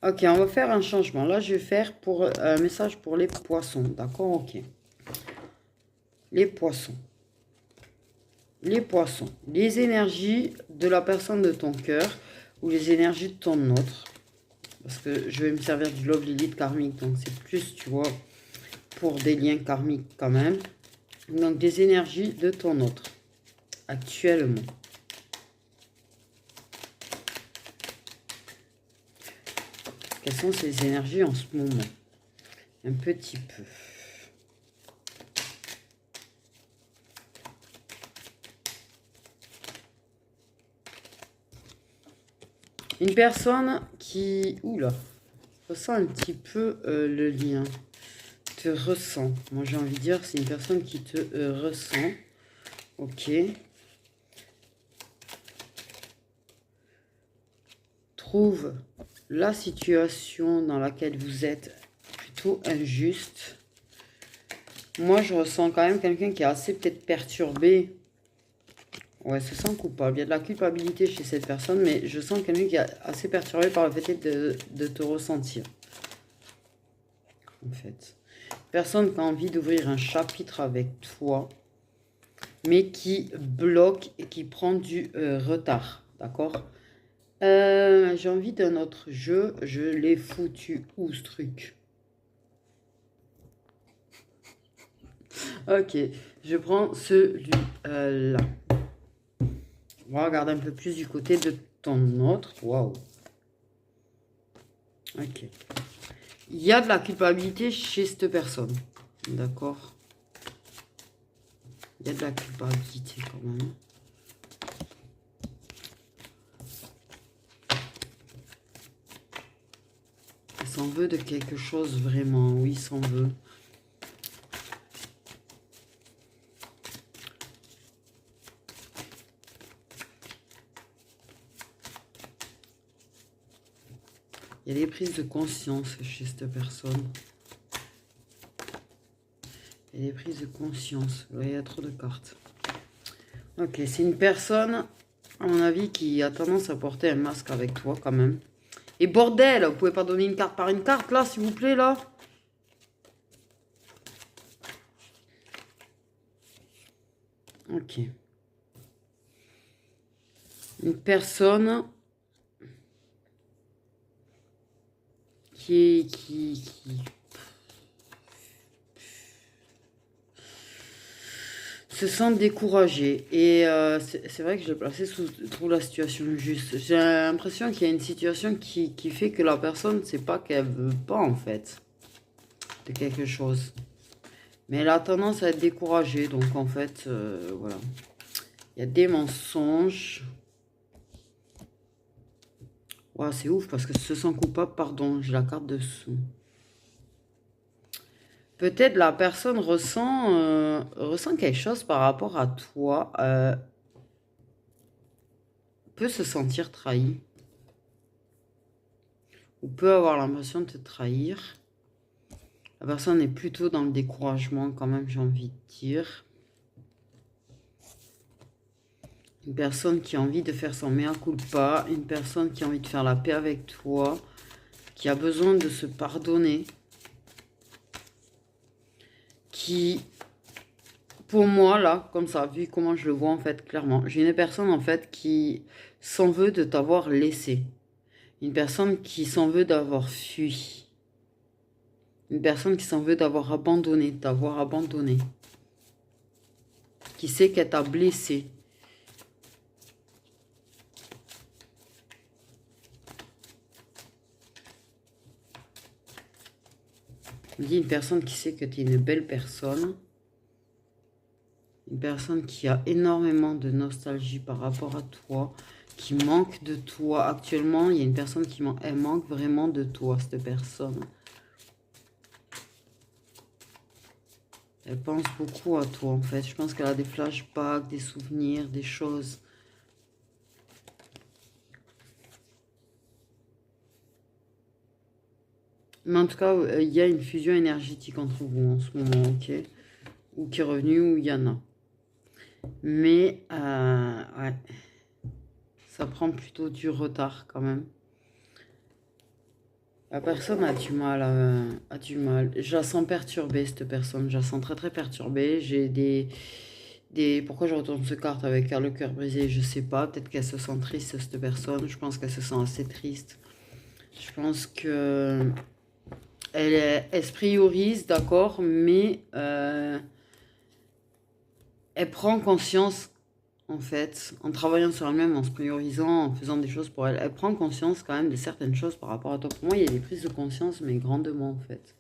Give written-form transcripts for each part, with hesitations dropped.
Ok, on va faire un changement. Là, je vais faire pour un message pour les poissons. D'accord, ok. Les poissons. Les poissons. Les énergies de la personne de ton cœur ou les énergies de ton autre. Parce que je vais me servir du Love Lilith karmique. Donc, c'est plus, tu vois, pour des liens karmiques quand même. Donc, des énergies de ton autre. Actuellement. Quelles sont ces énergies en ce moment? Un petit peu. Une personne qui... Oula. Ressent un petit peu le lien. Te ressent. Moi, j'ai envie de dire, c'est une personne qui te ressent. Ok. Trouve la situation dans laquelle vous êtes plutôt injuste. Moi, je ressens quand même quelqu'un qui est assez peut-être perturbé. Ouais, se sent coupable. Il y a de la culpabilité chez cette personne, mais je sens quelqu'un qui est assez perturbé par le fait de te ressentir. En fait. Personne qui a envie d'ouvrir un chapitre avec toi, mais qui bloque et qui prend du retard. D'accord? J'ai envie d'un autre jeu. Je l'ai foutu où ce truc? Ok, je prends celui-là. On va regarder un peu plus du côté de ton autre. Waouh. Ok. Il y a de la culpabilité chez cette personne. D'accord? Il y a de la culpabilité quand même. Il s'en veut de quelque chose vraiment. Oui, il s'en veut. Il y a des prises de conscience chez cette personne. Il y a des prises de conscience. Il y a trop de cartes. Ok, c'est une personne, à mon avis, qui a tendance à porter un masque avec toi quand même. Et bordel, vous pouvez pas donner une carte par une carte là, s'il vous plaît, là? Ok. Une personne qui se sent découragée. Et c'est vrai que je l'ai placé sous trouve la situation juste. J'ai l'impression qu'il y a une situation qui fait que la personne ne sait pas qu'elle veut pas en fait de quelque chose. Mais elle a tendance à être découragée. Donc en fait, voilà. Il y a des mensonges. Ouais, c'est ouf parce que se sent coupable, pardon, j'ai la carte dessous. Peut-être la personne ressent quelque chose par rapport à toi, peut se sentir trahi, ou peut avoir l'impression de te trahir. La personne est plutôt dans le découragement quand même, j'ai envie de dire. Une personne qui a envie de faire son mea culpa, une personne qui a envie de faire la paix avec toi, qui a besoin de se pardonner, qui, pour moi, là, comme ça, vu comment je le vois en fait, clairement, j'ai une personne en fait qui s'en veut de t'avoir laissé. Une personne qui s'en veut d'avoir fui. Une personne qui s'en veut d'avoir abandonné, t'avoir abandonné. Qui sait qu'elle t'a blessé. On dit une personne qui sait que tu es une belle personne. Une personne qui a énormément de nostalgie par rapport à toi. Qui manque de toi. Actuellement, il y a une personne qui elle manque vraiment de toi, cette personne. Elle pense beaucoup à toi, en fait. Je pense qu'elle a des flashbacks, des souvenirs, des choses. Mais en tout cas, il y a une fusion énergétique entre vous en ce moment, ok? Ou qui est revenu, ou il y en a. Mais, ouais, ça prend plutôt du retard quand même. La personne a du mal, a du mal. Je la sens perturbée, cette personne. Je la sens très très perturbée. J'ai Pourquoi je retourne cette carte avec le cœur brisé, je sais pas. Peut-être qu'elle se sent triste, cette personne. Je pense qu'elle se sent assez triste. Je pense que elle se priorise, d'accord, mais elle prend conscience, en fait, en travaillant sur elle-même, en se priorisant, en faisant des choses pour elle. Elle prend conscience quand même de certaines choses par rapport à toi. Pour moi, il y a des prises de conscience, mais grandement, en fait.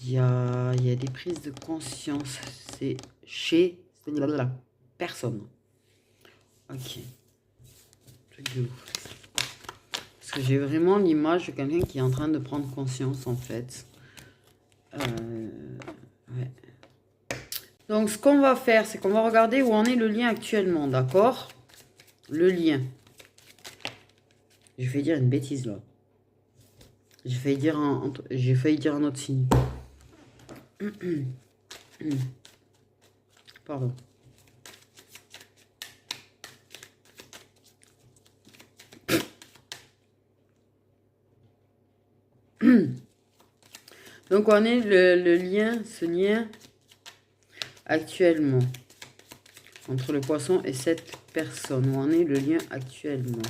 Il y a des prises de conscience. C'est chez la personne. Ok. Truc de ouf. Parce que j'ai vraiment l'image de quelqu'un qui est en train de prendre conscience, en fait. Ouais. Donc, ce qu'on va faire, c'est qu'on va regarder où en est le lien actuellement, d'accord? Le lien. Je vais dire une bêtise, là. J'ai failli dire un autre signe. Pardon. Donc, on est le lien, ce lien actuellement entre le poisson et cette personne. Où en est le lien actuellement?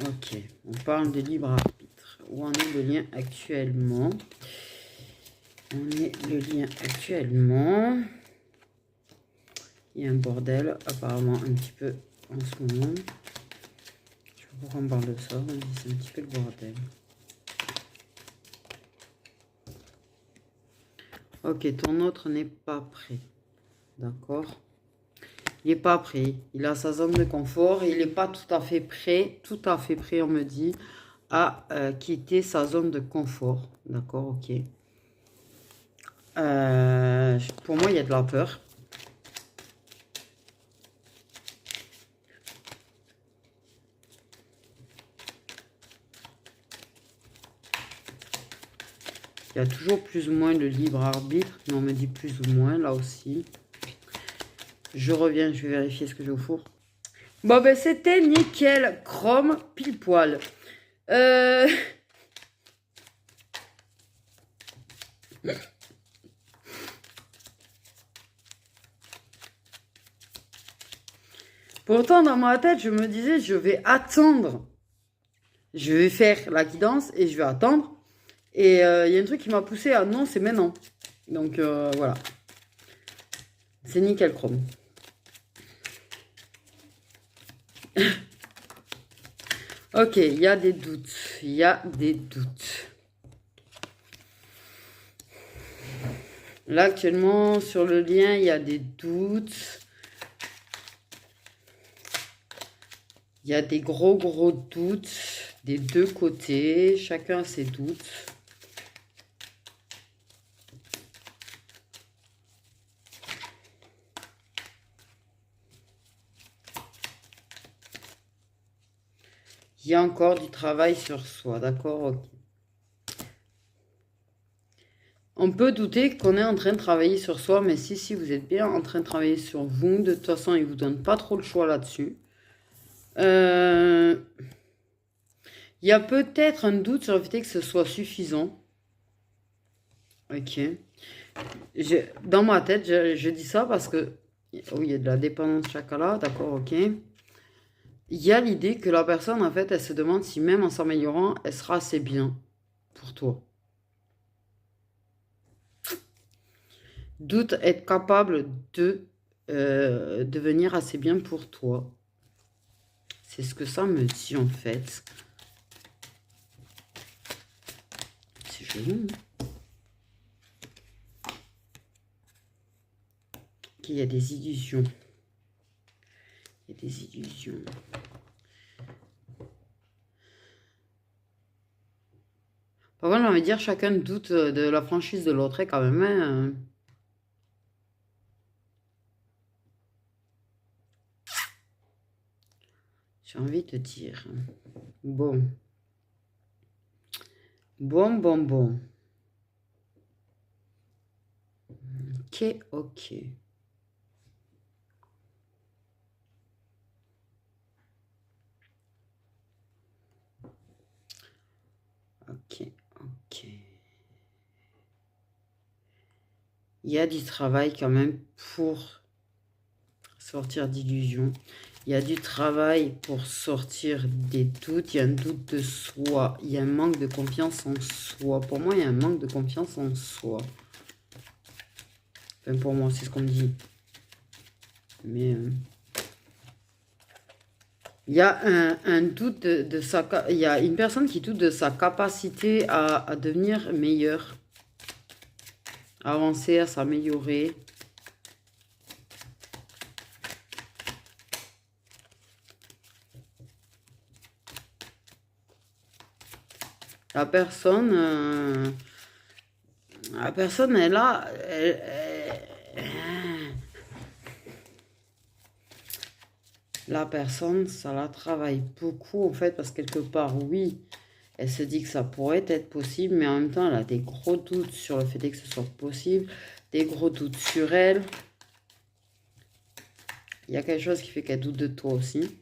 Ok, on parle de libre arbitre. Où en est le lien actuellement? On est le lien actuellement. Il y a un bordel, apparemment, un petit peu en ce moment. Je sais pas pourquoi on parle de ça, mais c'est un petit peu le bordel. Ok, ton autre n'est pas prêt. D'accord? Il n'est pas prêt. Il a sa zone de confort et il n'est pas tout à fait prêt, on me dit, à quitter sa zone de confort. D'accord, ok. Pour moi, il y a de la peur. Il y a toujours plus ou moins le libre arbitre, mais on me dit plus ou moins là aussi. Je reviens, je vais vérifier ce que j'ai au four. Bon, ben c'était nickel, chrome, pile poil. Pourtant, dans ma tête, je me disais, je vais attendre. Je vais faire la guidance et je vais attendre. Et il y a un truc qui m'a poussé à non, c'est maintenant. Donc voilà. C'est nickel chrome. Ok, il y a des doutes. Il y a des doutes. Là, actuellement, sur le lien, il y a des doutes. Il y a des gros doutes des deux côtés. Chacun a ses doutes. Il y a encore du travail sur soi, d'accord? Ok. On peut douter qu'on est en train de travailler sur soi, mais si vous êtes bien en train de travailler sur vous, de toute façon, il ne vous donne pas trop le choix là-dessus. Il y a peut-être un doute sur le fait que ce soit suffisant. Ok. Dans ma tête, je dis ça parce que... Oui, il y a de la dépendance chacun, d'accord, ok. Il y a l'idée que la personne, en fait, elle se demande si même en s'améliorant, elle sera assez bien pour toi. Doute être capable de devenir assez bien pour toi. C'est ce que ça me dit, en fait. C'est joli. Ok, il y a des illusions. Il y a des illusions. Par contre, j'ai envie de dire, chacun doute de la franchise de l'autre, quand même. Hein. J'ai envie de te dire. Bon. Bon. Ok. il y a du travail quand même pour sortir d'illusions. Il y a du travail pour sortir des doutes. Il y a un doute de soi. Il y a un manque de confiance en soi. Pour moi, il y a un manque de confiance en soi. Enfin, pour moi, c'est ce qu'on me dit. Mais il y a un doute de sa... Il y a une personne qui doute de sa capacité à devenir meilleure. À avancer, à s'améliorer. La personne, est là. La personne, ça la travaille beaucoup en fait, parce que quelque part, oui, elle se dit que ça pourrait être possible, mais en même temps, elle a des gros doutes sur le fait que ce soit possible, des gros doutes sur elle. Il y a quelque chose qui fait qu'elle doute de toi aussi,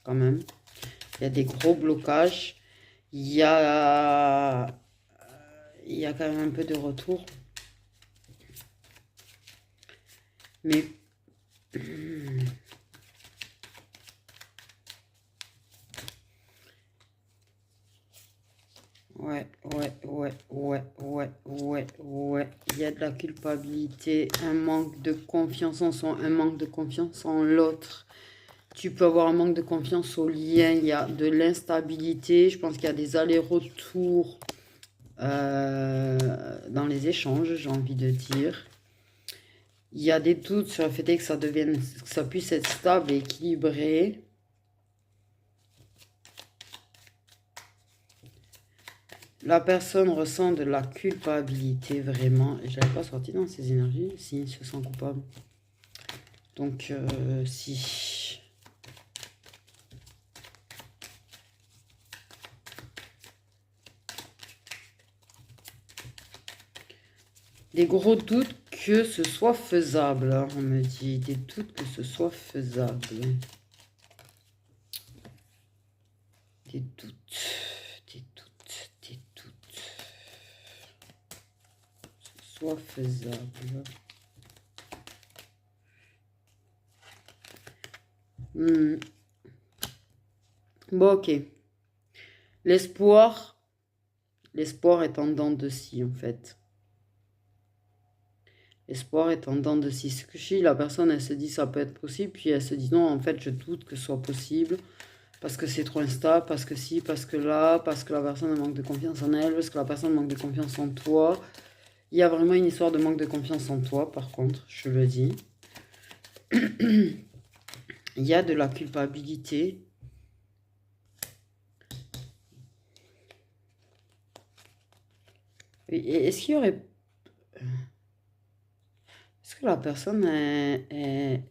quand même. Il y a des gros blocages. Il y a quand même un peu de retour. Mais... Ouais. Il y a de la culpabilité, un manque de confiance en soi, un manque de confiance en l'autre. Tu peux avoir un manque de confiance au lien, il y a de l'instabilité. Je pense qu'il y a des allers-retours dans les échanges, j'ai envie de dire. Il y a des doutes sur le fait que ça puisse être stable et équilibré. La personne ressent de la culpabilité, vraiment. Et je n'avais pas sorti dans ces énergies. Si, il se sent coupable. Donc, si. Des gros doutes que ce soit faisable, hein, on me dit. Des doutes que ce soit faisable. Des doutes. Soit faisable. Bon, ok. L'espoir est en dents de scie, en fait. L'espoir est en dents de scie. Ce que je dis, la personne, elle se dit ça peut être possible, puis elle se dit non, en fait, je doute que ce soit possible, parce que c'est trop instable, parce que si, parce que là, parce que la personne manque de confiance en elle, parce que la personne manque de confiance en toi. Il y a vraiment une histoire de manque de confiance en toi, par contre, je le dis. Il y a de la culpabilité. Est-ce qu'il y aurait... Est-ce que la personne est...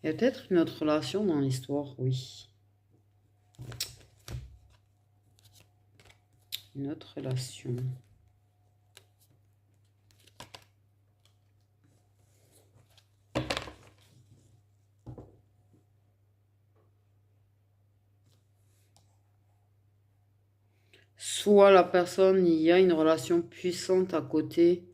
Il y a peut-être une autre relation dans l'histoire, oui. Une autre relation. Soit la personne, il y a une relation puissante à côté.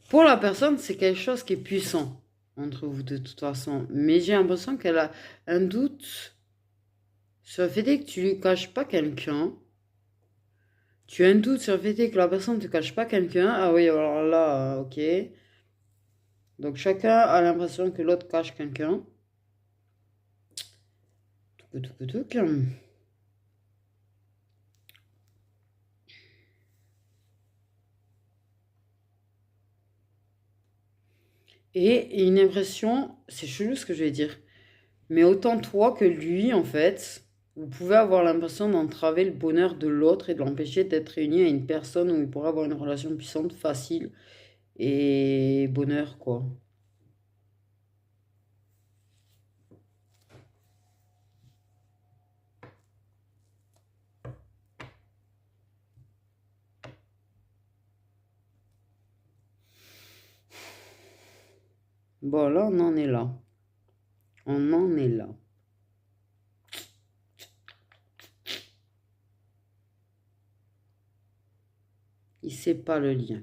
Pour la personne, c'est quelque chose qui est puissant entre vous de toute façon. Mais j'ai l'impression qu'elle a un doute sur le fait que tu lui caches pas quelqu'un. Tu as un doute sur le fait que la personne ne te cache pas quelqu'un. Ah oui, alors là, ok. Donc chacun a l'impression que l'autre cache quelqu'un. Et une impression, c'est chelou ce que je vais dire, mais autant toi que lui, en fait, vous pouvez avoir l'impression d'entraver le bonheur de l'autre et de l'empêcher d'être réuni à une personne où il pourrait avoir une relation puissante, facile et bonheur, quoi. Bon, là, on en est là. On en est là. Il sait pas le lien.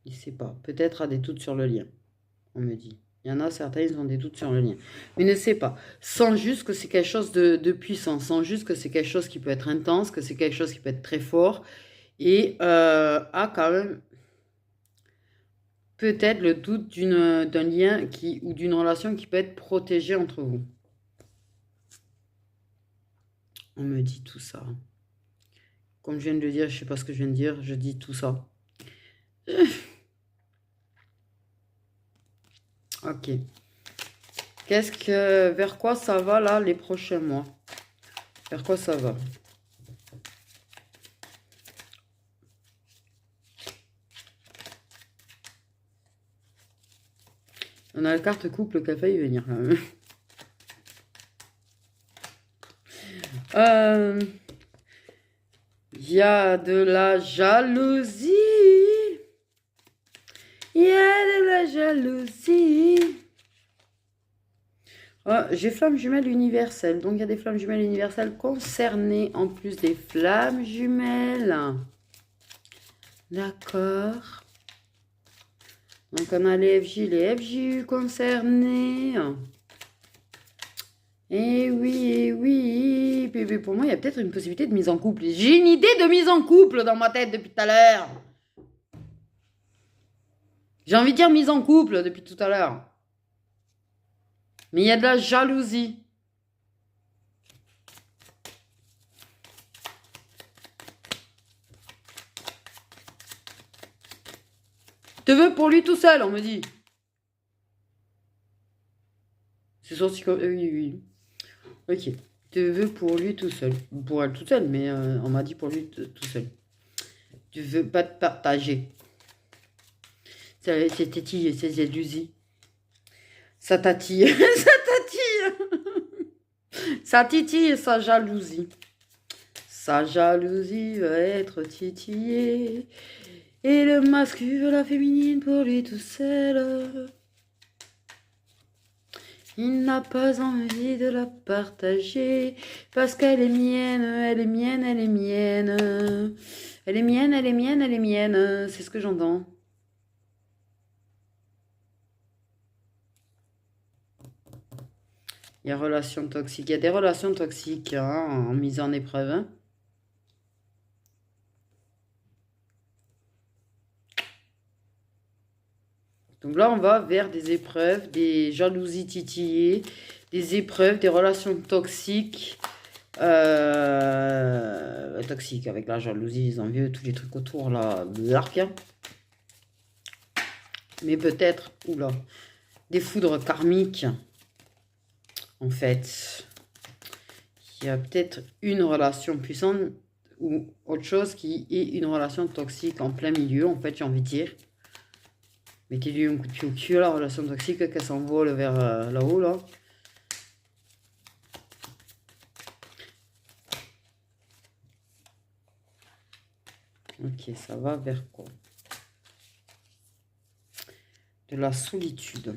Il sait pas. Peut-être a des doutes sur le lien, on me dit. Il y en a certains, ils ont des doutes sur le lien. Mais ne sait pas. Sent juste que c'est quelque chose de puissant. Sent juste que c'est quelque chose qui peut être intense, que c'est quelque chose qui peut être très fort. Et a quand même peut-être le doute d'un lien ou d'une relation qui peut être protégée entre vous. On me dit tout ça. Comme je viens de le dire, je sais pas ce que je viens de dire, je dis tout ça. Ok. Vers quoi ça va là les prochains mois? Vers quoi ça va? On a la carte couple qui a failli venir là. Il y a de la jalousie. Il y a de la jalousie. J'ai flamme jumelle universelle. Donc, il y a des flammes jumelles universelles concernées en plus des flammes jumelles. D'accord. Donc, on a les FJ concernés. Eh oui. Puis, pour moi, il y a peut-être une possibilité de mise en couple. J'ai une idée de mise en couple dans ma tête depuis tout à l'heure. J'ai envie de dire mise en couple depuis tout à l'heure. Mais il y a de la jalousie. Te veux pour lui tout seul, on me dit. C'est sorti comme... oui. Ok. Te veux pour lui tout seul. Pour elle toute seule, mais on m'a dit pour lui tout seul. Tu veux pas te partager. C'est tétille, c'est jalousie. Ça tatille. Ça tatille. Ça titille, sa jalousie. Sa jalousie va être titillée. Et le masculin veut la féminine pour lui tout seul. Il n'a pas envie de la partager. Parce qu'elle est mienne, elle est mienne, elle est mienne. Elle est mienne, elle est mienne, elle est mienne. C'est ce que j'entends. Il y a relations toxiques. Il y a des relations toxiques en mise en épreuve. Hein. Donc là, on va vers des épreuves, des jalousies titillées, des épreuves, des relations toxiques. Toxiques avec la jalousie, les envieux, tous les trucs autour là, de l'arc. Mais peut-être, oula, des foudres karmiques. En fait, il y a peut-être une relation puissante ou autre chose qui est une relation toxique en plein milieu, en fait, j'ai envie de dire. Mettez-lui un coup de pied au cul, la relation toxique, qu'elle s'envole vers là-haut, là. Ok, ça va vers quoi? De la solitude.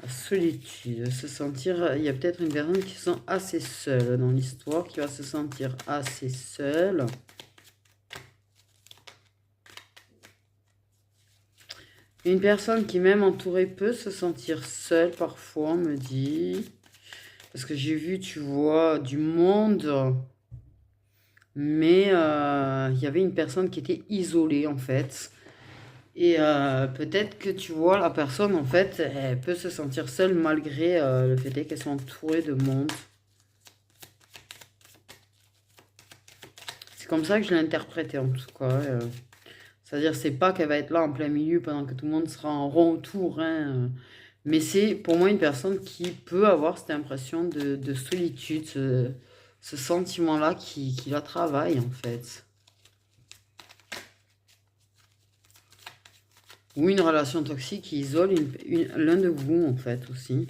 La solitude, se sentir... Il y a peut-être une personne qui se sent assez seule dans l'histoire, qui va se sentir assez seule. Une personne qui, même entourée, peut se sentir seule parfois, on me dit. Parce que j'ai vu, tu vois, du monde. Mais il y avait une personne qui était isolée, en fait. Et peut-être que, tu vois, la personne, en fait, elle peut se sentir seule malgré le fait qu'elle soit entourée de monde. C'est comme ça que je l'ai interprété, en tout cas. C'est-à-dire, c'est pas qu'elle va être là en plein milieu pendant que tout le monde sera en rond autour. Hein, mais c'est pour moi une personne qui peut avoir cette impression de solitude, ce sentiment-là qui la travaille en fait. Ou une relation toxique qui isole l'un de vous en fait aussi.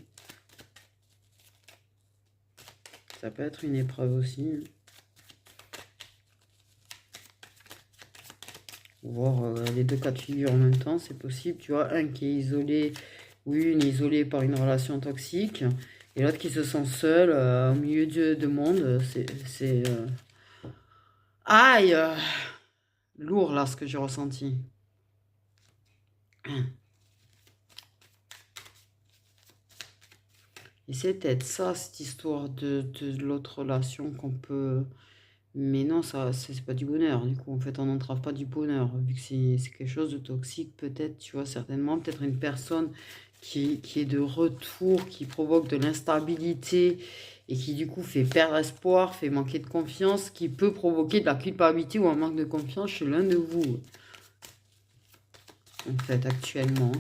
Ça peut être une épreuve aussi. Voir les deux cas de figure en même temps, c'est possible. Tu vois, un qui est isolé ou une isolée par une relation toxique et l'autre qui se sent seul au milieu de monde. Aïe, lourd là ce que j'ai ressenti. Et c'est peut-être ça, cette histoire de l'autre relation qu'on peut... Mais non, ça, c'est pas du bonheur. Du coup, en fait, on n'entrave pas du bonheur. Vu que c'est quelque chose de toxique, peut-être, tu vois, certainement. Peut-être une personne qui est de retour, qui provoque de l'instabilité et qui, du coup, fait perdre espoir, fait manquer de confiance, qui peut provoquer de la culpabilité ou un manque de confiance chez l'un de vous. En fait, actuellement.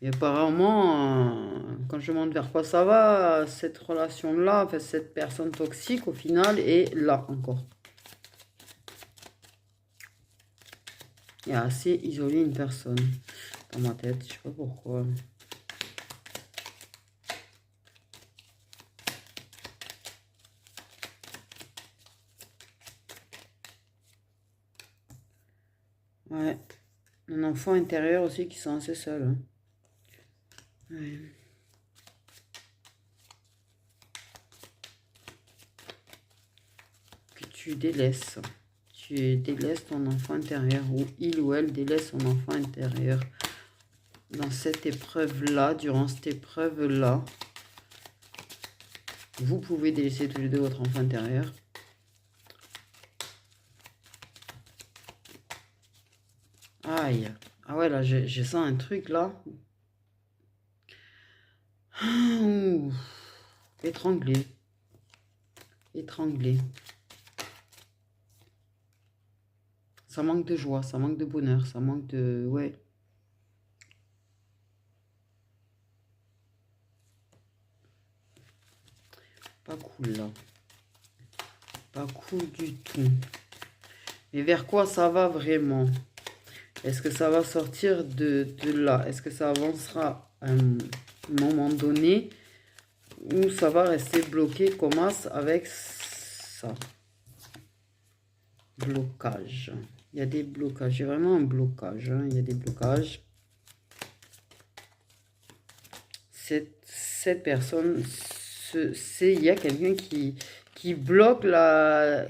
Et apparemment, quand je demande vers quoi ça va, cette relation-là, enfin, cette personne toxique, au final, est là encore. Il a assez isolé une personne dans ma tête, je sais pas pourquoi. Ouais, un enfant intérieur aussi qui sont assez seuls. Hein. Ouais. Que tu délaisses. Tu délaisses ton enfant intérieur ou il ou elle délaisse son enfant intérieur dans cette épreuve-là, durant cette épreuve-là. Vous pouvez délaisser tous les deux votre enfant intérieur. Aïe. Ah ouais, là, j'ai sens un truc, là. Ouh. Étranglé. Étranglé. Ça manque de joie, ça manque de bonheur, ça manque de... Ouais. Pas cool, là. Pas cool du tout. Mais vers quoi ça va vraiment? Est-ce que ça va sortir de là? Est-ce que ça avancera à un moment donné? Ou ça va rester bloqué comme as avec ça? Blocage. Il y a des blocages. Il y a vraiment un blocage. Hein. Il y a des blocages. Cette personne, il y a quelqu'un qui bloque,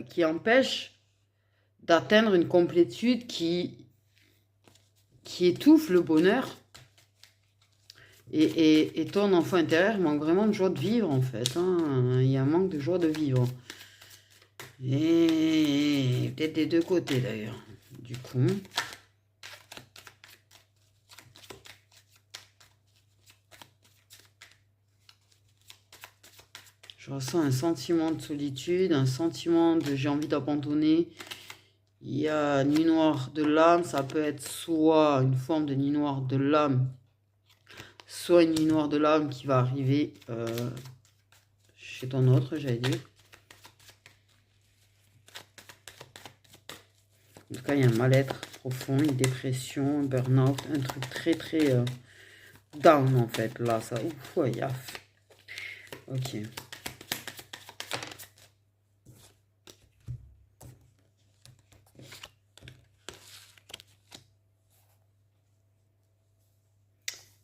qui empêche d'atteindre une complétude qui étouffe le bonheur. Et ton enfant intérieur manque vraiment de joie de vivre, en fait. Hein. Il y a un manque de joie de vivre. Et peut-être des deux côtés, d'ailleurs. Du coup... Je ressens un sentiment de solitude, un sentiment de j'ai envie d'abandonner. Il y a nuit noire de l'âme, ça peut être soit une forme de nuit noire de l'âme, soit une nuit noire de l'âme qui va arriver chez ton autre, j'allais dire. En tout cas, il y a un mal-être profond, une dépression, un burn-out, un truc très très down en fait. Là, ça, ouf, ouais, yaf. Ok.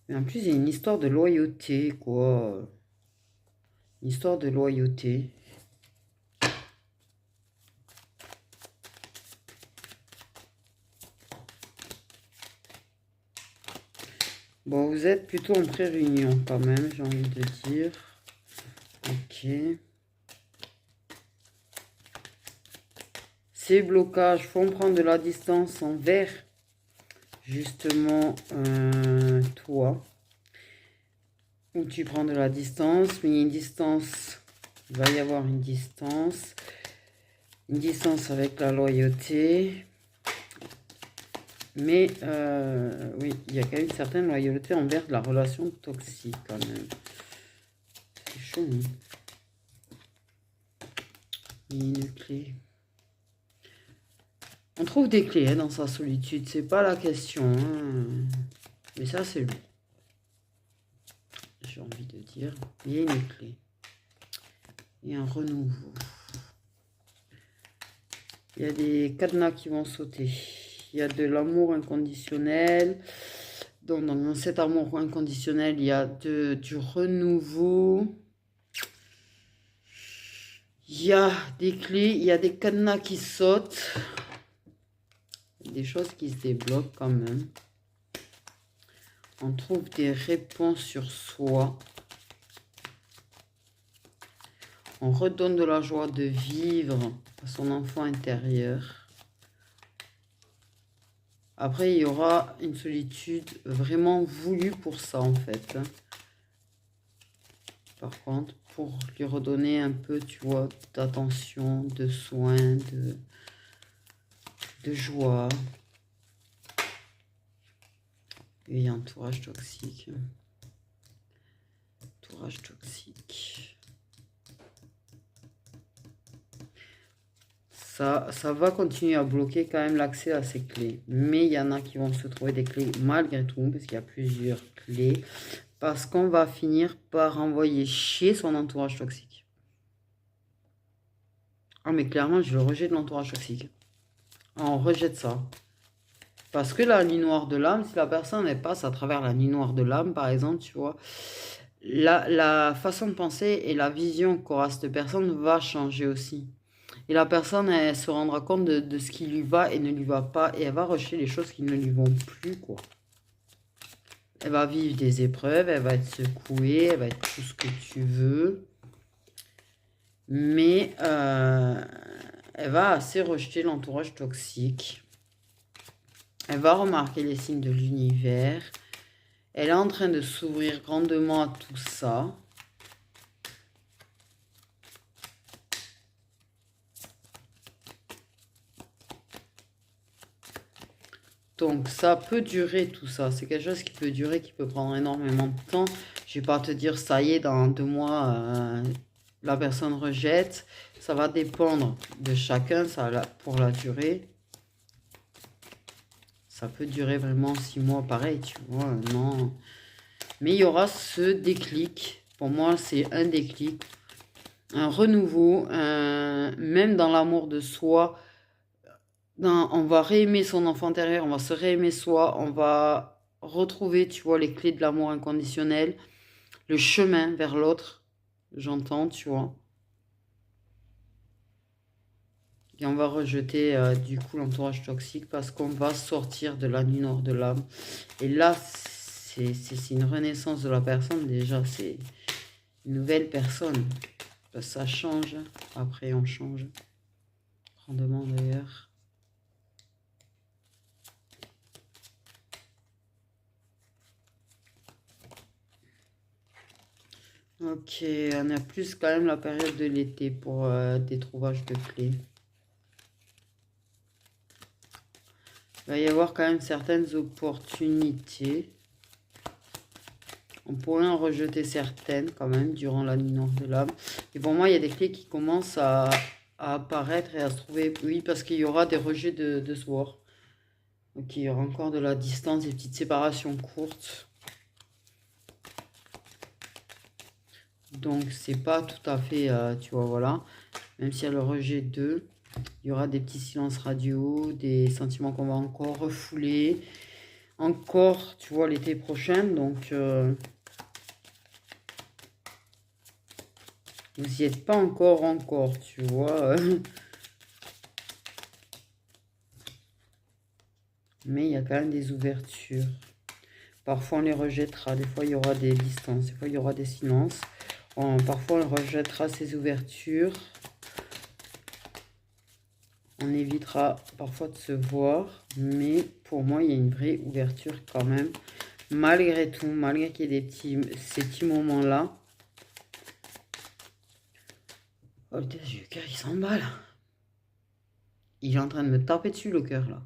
Mais en plus, il y a une histoire de loyauté, quoi. Une histoire de loyauté. Bon, vous êtes plutôt en pré-réunion quand même, j'ai envie de dire. Ok. Ces blocages font prendre de la distance envers, justement, toi. Ou tu prends de la distance, mais il y a une distance, il va y avoir une distance avec la loyauté. Mais oui, il y a quand même une certaine loyauté envers la relation toxique quand même. C'est chaud. Hein. Il y a une clé. On trouve des clés hein, dans sa solitude, c'est pas la question. Hein. Mais ça, c'est lourd. J'ai envie de dire. Il y a une clé. Il y a un renouveau. Il y a des cadenas qui vont sauter. il y a de l'amour inconditionnel. Donc, dans cet amour inconditionnel, il y a du renouveau. Il y a des clés, il y a des cadenas qui sautent. Des choses qui se débloquent quand même. On trouve des réponses sur soi. On redonne de la joie de vivre à son enfant intérieur. Après, il y aura une solitude vraiment voulue pour ça, en fait. Par contre, pour lui redonner un peu, tu vois, d'attention, de soins, de joie. Et entourage toxique. Entourage toxique. Ça va continuer à bloquer quand même l'accès à ces clés. Mais il y en a qui vont se trouver des clés malgré tout, parce qu'il y a plusieurs clés. Parce qu'on va finir par envoyer chier son entourage toxique. Ah, mais clairement, je le rejette l'entourage toxique. Ah, on rejette ça. Parce que la nuit noire de l'âme, si la personne elle passe à travers la nuit noire de l'âme, par exemple, tu vois, la façon de penser et la vision qu'aura cette personne va changer aussi. Et la personne, elle se rendra compte de ce qui lui va et ne lui va pas. Et elle va rejeter les choses qui ne lui vont plus, quoi. Elle va vivre des épreuves, elle va être secouée, elle va être tout ce que tu veux. Mais elle va assez rejeter l'entourage toxique. Elle va remarquer les signes de l'univers. Elle est en train de s'ouvrir grandement à tout ça. Donc, ça peut durer tout ça. C'est quelque chose qui peut durer, qui peut prendre énormément de temps. Je ne vais pas te dire, ça y est, dans 2 mois, la personne rejette. Ça va dépendre de chacun pour la durée. Ça peut durer vraiment 6 mois, pareil, tu vois, non. Mais il y aura ce déclic. Pour moi, c'est un déclic. Un renouveau, même dans l'amour de soi. On va réaimer son enfant intérieur, on va se réaimer soi, on va retrouver, tu vois, les clés de l'amour inconditionnel, le chemin vers l'autre, j'entends, tu vois. Et on va rejeter du coup l'entourage toxique parce qu'on va sortir de la nuit noire de l'âme. Et là, c'est une renaissance de la personne déjà, c'est une nouvelle personne. Ça change, après on change. Grandement d'ailleurs. Ok, on a plus quand même la période de l'été pour des trouvages de clés. Il va y avoir quand même certaines opportunités. On pourrait en rejeter certaines quand même durant la nuit noire de l'âme. Et pour moi, il y a des clés qui commencent à apparaître et à se trouver. Oui, parce qu'il y aura des rejets de sort. Ok, il y aura encore de la distance, des petites séparations courtes. Donc, c'est pas tout à fait, tu vois, voilà. Même s'il y a le rejet 2, il y aura des petits silences radio, des sentiments qu'on va encore refouler. Encore, tu vois, l'été prochain. Donc, vous n'y êtes pas encore, tu vois. Mais il y a quand même des ouvertures. Parfois, on les rejettera. Des fois, il y aura des distances. Des fois, il y aura des silences. Parfois, on rejettera ces ouvertures. On évitera parfois de se voir. Mais pour moi, il y a une vraie ouverture quand même. Malgré tout, malgré qu'il y ait ces petits moments-là. Oh, le cœur, il s'emballe. Il est en train de me taper dessus, le cœur, là.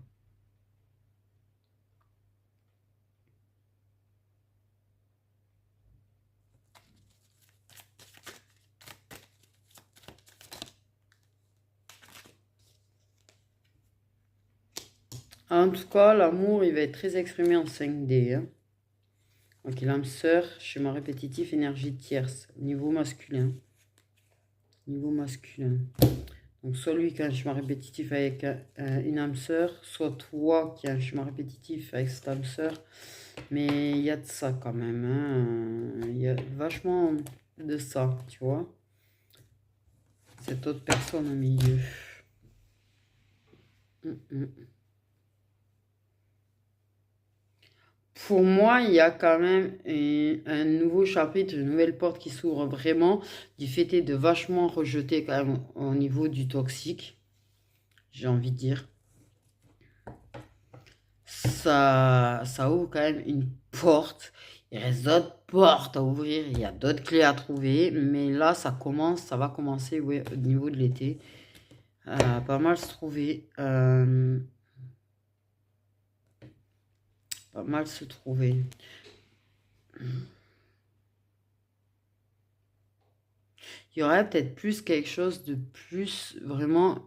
En tout cas, l'amour, il va être très exprimé en 5D. Hein. Ok, l'âme sœur, schéma répétitif, énergie tierce, niveau masculin. Niveau masculin. Donc, soit lui qui a un schéma répétitif avec une âme sœur, soit toi qui a un schéma répétitif avec cette âme sœur. Mais il y a de ça quand même, hein. Il y a vachement de ça, tu vois. Cette autre personne au milieu. Pour moi, il y a quand même un nouveau chapitre, une nouvelle porte qui s'ouvre vraiment du fait de vachement rejeter quand même au niveau du toxique, j'ai envie de dire. Ça ouvre quand même une porte. Il reste d'autres portes à ouvrir, il y a d'autres clés à trouver, mais là, ça va commencer ouais, au niveau de l'été. Pas mal se trouver. Pas mal se trouver. Il y aurait peut-être plus quelque chose de plus vraiment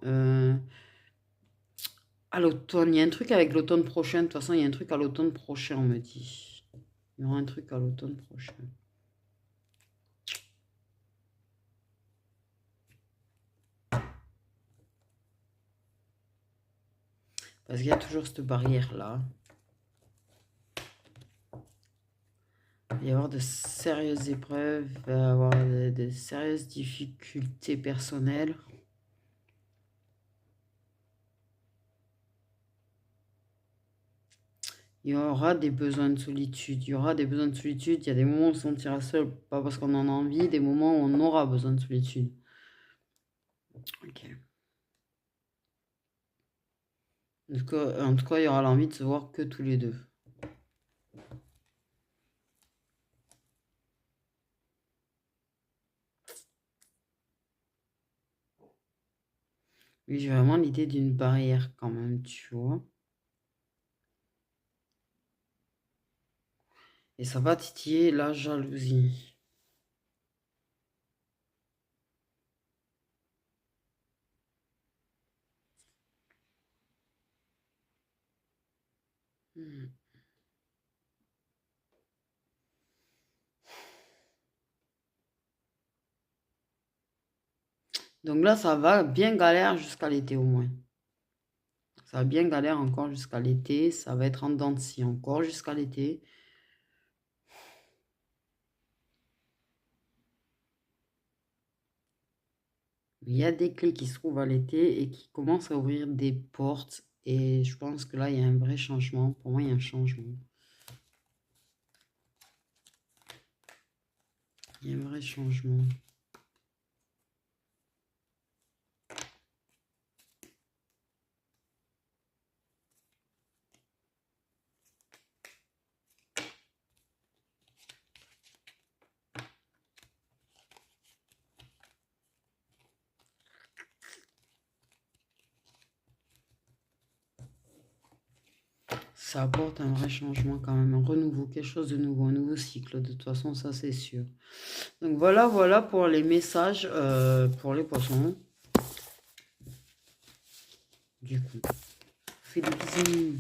à l'automne. Il y a un truc avec l'automne prochain. De toute façon, il y a un truc à l'automne prochain, on me dit. Il y aura un truc à l'automne prochain. Parce qu'il y a toujours cette barrière-là. Il va y avoir de sérieuses épreuves, il va y avoir de sérieuses difficultés personnelles. Il y aura des besoins de solitude. Il y aura des besoins de solitude. Il y a des moments où on se sentira seul, pas parce qu'on en a envie, des moments où on aura besoin de solitude. Ok. En tout cas, il y aura l'envie de se voir que tous les deux. Oui, j'ai vraiment l'idée d'une barrière quand même, tu vois. Et ça va titiller la jalousie. Hmm. Donc là, ça va bien galère jusqu'à l'été au moins. Ça va bien galère encore jusqu'à l'été. Ça va être en dents de scie encore jusqu'à l'été. Il y a des clés qui se trouvent à l'été et qui commencent à ouvrir des portes. Et je pense que là, il y a un vrai changement. Pour moi, il y a un changement. Il y a un vrai changement. Ça apporte un vrai changement quand même, un renouveau, quelque chose de nouveau, un nouveau cycle. De toute façon, ça c'est sûr. Donc voilà pour les messages pour les poissons. Du coup, fais des bisous.